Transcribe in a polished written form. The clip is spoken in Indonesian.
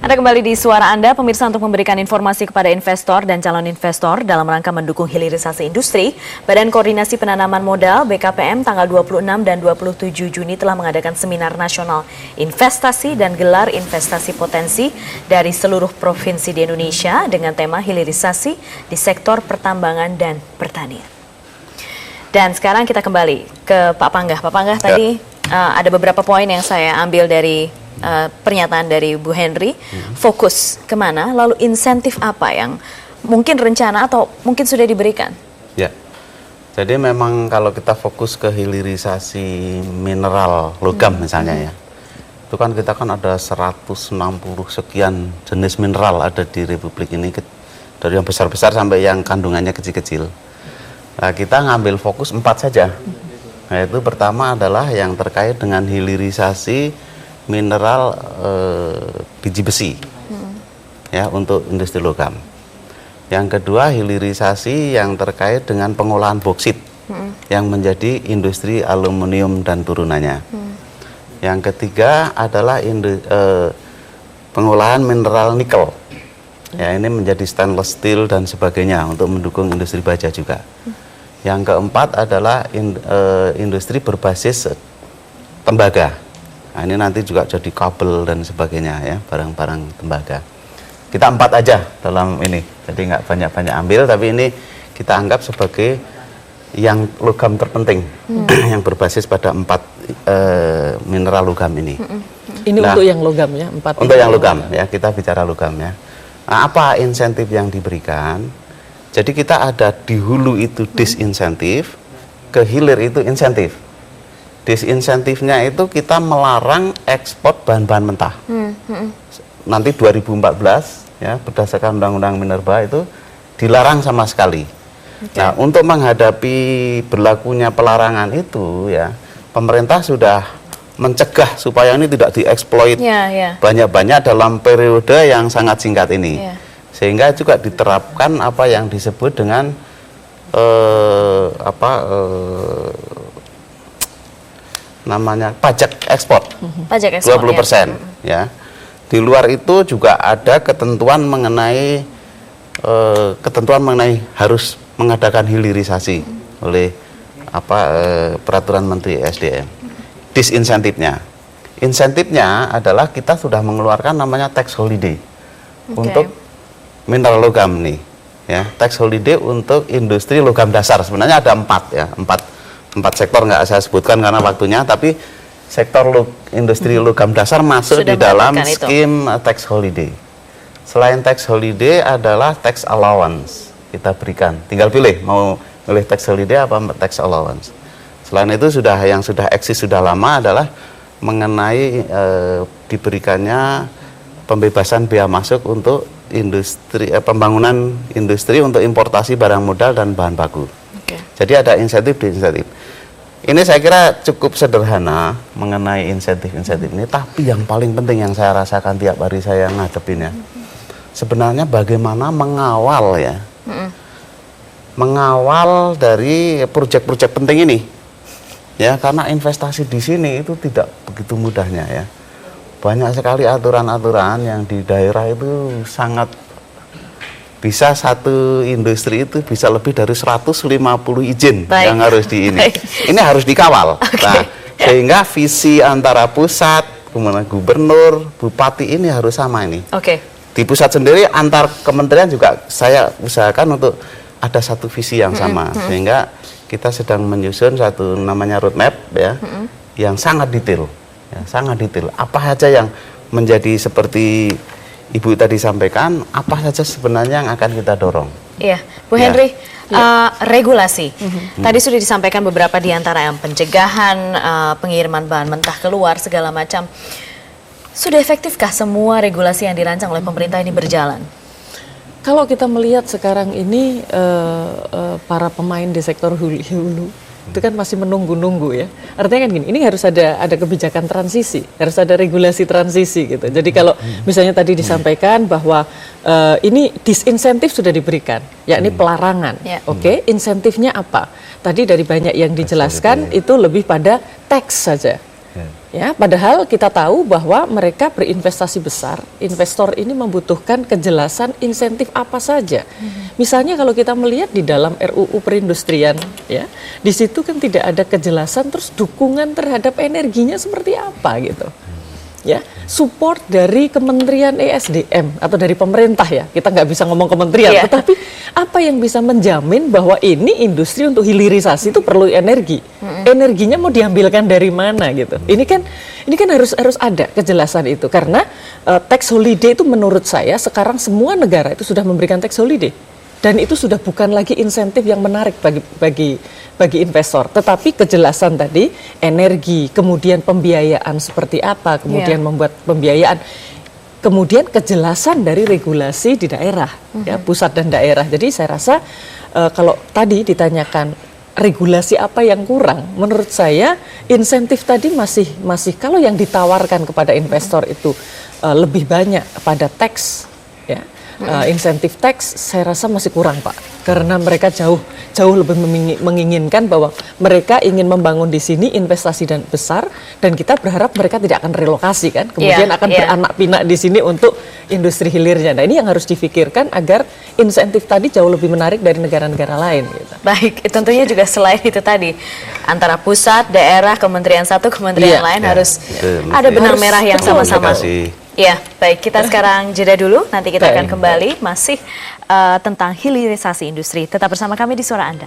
Anda kembali di Suara Anda, pemirsa, untuk memberikan informasi kepada investor dan calon investor dalam rangka mendukung hilirisasi industri. Badan Koordinasi Penanaman Modal BKPM tanggal 26 dan 27 Juni telah mengadakan seminar nasional investasi dan gelar investasi potensi dari seluruh provinsi di Indonesia dengan tema hilirisasi di sektor pertambangan dan pertanian. Dan sekarang kita kembali ke Pak Panggah. Pak Panggah, tadi ada beberapa poin yang saya ambil dari pernyataan dari Bu Henry. Fokus kemana, lalu insentif apa yang mungkin rencana atau mungkin sudah diberikan? Ya, jadi memang kalau kita fokus ke hilirisasi mineral logam misalnya ya, itu kan kita kan ada 160 sekian jenis mineral ada di Republik ini, dari yang besar-besar sampai yang kandungannya kecil-kecil. Nah, kita ngambil fokus 4 saja. Nah, itu pertama adalah yang terkait dengan hilirisasi mineral biji besi ya untuk industri logam. Yang kedua, hilirisasi yang terkait dengan pengolahan boksit yang menjadi industri aluminium dan turunannya. Yang ketiga adalah pengolahan mineral nikel. Ya, ini menjadi stainless steel dan sebagainya untuk mendukung industri baja juga. Yang keempat adalah industri berbasis tembaga. Nah, ini nanti juga jadi kabel dan sebagainya ya, barang-barang tembaga. Kita 4 aja dalam ini, jadi nggak banyak-banyak ambil, tapi ini kita anggap sebagai yang logam terpenting, yang berbasis pada 4 mineral logam ini. Ini nah, untuk yang logam ya? 4 untuk yang logam ya, kita bicara logam ya. Nah, apa insentif yang diberikan? Jadi kita ada di hulu itu disinsentif, ke hilir itu insentif. Disinsentifnya itu kita melarang ekspor bahan-bahan mentah. Nanti 2014 ya, berdasarkan Undang-Undang Minerba itu dilarang sama sekali. Nah, untuk menghadapi berlakunya pelarangan itu ya, pemerintah sudah mencegah supaya ini tidak dieksploit banyak-banyak dalam periode yang sangat singkat ini. Sehingga juga diterapkan apa yang disebut dengan namanya pajak ekspor, pajak ekspor 20% ya. Di luar itu juga ada ketentuan mengenai harus mengadakan hilirisasi oleh peraturan Menteri SDM. Disinsentifnya, insentifnya adalah kita sudah mengeluarkan namanya tax holiday untuk mineral logam nih ya, tax holiday untuk industri logam dasar. Sebenarnya ada 4 ya, 4 sektor, nggak saya sebutkan karena waktunya, tapi sektor industri logam dasar masuk di dalam skim tax holiday. Selain tax holiday adalah tax allowance kita berikan, tinggal pilih mau pilih tax holiday apa tax allowance. Selain itu yang sudah eksis sudah lama adalah mengenai diberikannya pembebasan bea masuk untuk industri pembangunan industri untuk importasi barang modal dan bahan baku. Jadi ada insentif di insentif. Ini saya kira cukup sederhana mengenai insentif-insentif ini, tapi yang paling penting yang saya rasakan tiap hari saya ngadepin ya, sebenarnya bagaimana mengawal ya, mengawal dari proyek-proyek penting ini, ya, karena investasi di sini itu tidak begitu mudahnya ya. Banyak sekali aturan-aturan yang di daerah itu sangat bisa satu industri itu bisa lebih dari 150 izin yang harus ini harus dikawal. Nah, sehingga visi antara pusat, kemudian gubernur, bupati ini harus sama ini. Di pusat sendiri antar kementerian juga saya usahakan untuk ada satu visi yang sama, sehingga kita sedang menyusun satu namanya roadmap ya, yang sangat detail, ya, sangat detail. Apa saja yang menjadi seperti Ibu tadi sampaikan, apa saja sebenarnya yang akan kita dorong? Iya, Bu Henry, regulasi. Tadi sudah disampaikan beberapa di antara yang pencegahan, pengiriman bahan mentah keluar, segala macam. Sudah efektifkah semua regulasi yang dirancang oleh pemerintah ini berjalan? Kalau kita melihat sekarang ini, para pemain di sektor hulu itu kan masih menunggu-nunggu ya. Artinya kan gini, ini harus ada kebijakan transisi, harus ada regulasi transisi gitu. Jadi kalau misalnya tadi disampaikan bahwa ini disinsentif sudah diberikan, yakni pelarangan. Insentifnya apa? Tadi dari banyak yang dijelaskan itu lebih pada tax saja. Ya, padahal kita tahu bahwa mereka berinvestasi besar, investor ini membutuhkan kejelasan insentif apa saja. Misalnya kalau kita melihat di dalam RUU Perindustrian, ya, di situ kan tidak ada kejelasan terus dukungan terhadap energinya seperti apa gitu. Ya, support dari Kementerian ESDM atau dari pemerintah ya, kita nggak bisa ngomong kementerian, tetapi apa yang bisa menjamin bahwa ini industri untuk hilirisasi itu perlu energi, energinya mau diambilkan dari mana gitu. Ini kan harus ada kejelasan itu karena tax holiday itu menurut saya sekarang semua negara itu sudah memberikan tax holiday. Dan itu sudah bukan lagi insentif yang menarik bagi investor, tetapi kejelasan tadi energi, kemudian pembiayaan seperti apa, kemudian membuat pembiayaan, kemudian kejelasan dari regulasi di daerah, ya, pusat dan daerah. Jadi saya rasa kalau tadi ditanyakan regulasi apa yang kurang, menurut saya insentif tadi masih kalau yang ditawarkan kepada investor itu lebih banyak pada tax, ya. Insentif tax saya rasa masih kurang Pak, karena mereka jauh lebih menginginkan bahwa mereka ingin membangun di sini investasi dan besar, dan kita berharap mereka tidak akan relokasi kan, kemudian akan beranak pinak di sini untuk industri hilirnya. Nah ini yang harus difikirkan agar insentif tadi jauh lebih menarik dari negara-negara lain. Gitu. Baik, tentunya juga selain itu tadi antara pusat, daerah, kementerian satu, kementerian lain harus ada benang merah yang sama-sama. Ya, baik. Kita sekarang jeda dulu. Nanti kita akan kembali masih tentang hilirisasi industri. Tetap bersama kami di Suara Anda.